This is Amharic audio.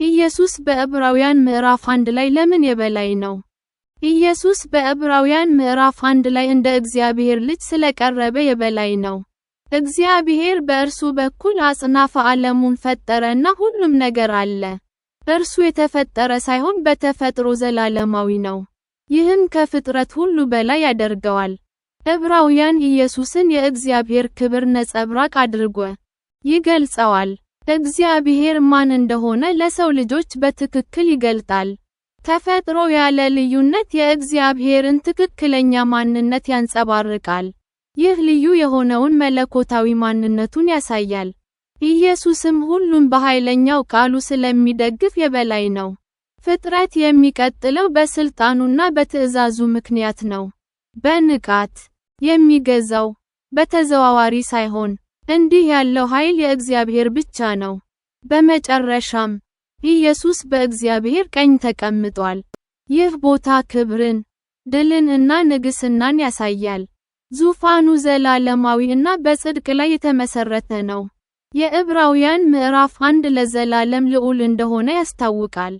ኢየሱስ በዕብራውያን ምዕራፍ 1 ላይ ለምን የበላይ ነው? ኢየሱስ በዕብራውያን ምዕራፍ 1 ላይ እንደ እግዚአብሔር ልጅ ስለቀረበ የበላይ ነው። እግዚአብሔር በእርሱ በኩል አጽናፈ ዓለሙን ፈጠረና ሁሉም ነገር አለ። እርሱ የተፈጠረ ሳይሆን በተፈጥሮ ዘላለማዊ ነው። ይህም ከፍጥረት ሁሉ በላይ ያደርገዋል። ዕብራውያን ኢየሱስን የእግዚአብሔር ክብር ነጸብራቅ አድርጎ ይገልጸዋል። እግዚአብሔር ማን እንደሆነ ለሰው ልጆች በትክክል ይገልጣል። ተፈጥሮ ያለ ልዩነት የእግዚአብሔርን ትክክለኛ ማንነት ያንጸባርቃል። ይህ ልዩ የሆነውን መለኮታዊ ማንነቱን ያሳያል። ኢየሱስም ሁሉን በኃይለኛው ቃሉ ስለሚደግፍ የበላይ ነው። ፍጥረት የሚቀጥለው በስልጣኑና በትእዛዙ ምክንያት ነው። በንቃት የሚገዛው በተዘዋዋሪ ሳይሆን፣ እንዲህ ያለው ኃይል የእግዚአብሔር ብቻ ነው። በመጨረሻም ኢየሱስ በእግዚአብሔር ቀኝ ተቀምጧል። ይህ ቦታ ክብርን፣ ድልን እና ንግስናን ያሳያል። ዙፋኑ ዘላለማዊ እና በጽድቅ ላይ የተመሰረተ ነው። የዕብራውያን ምዕራፍ 1 ለዘላለም ልዑል እንደሆነ ያስታውቃል።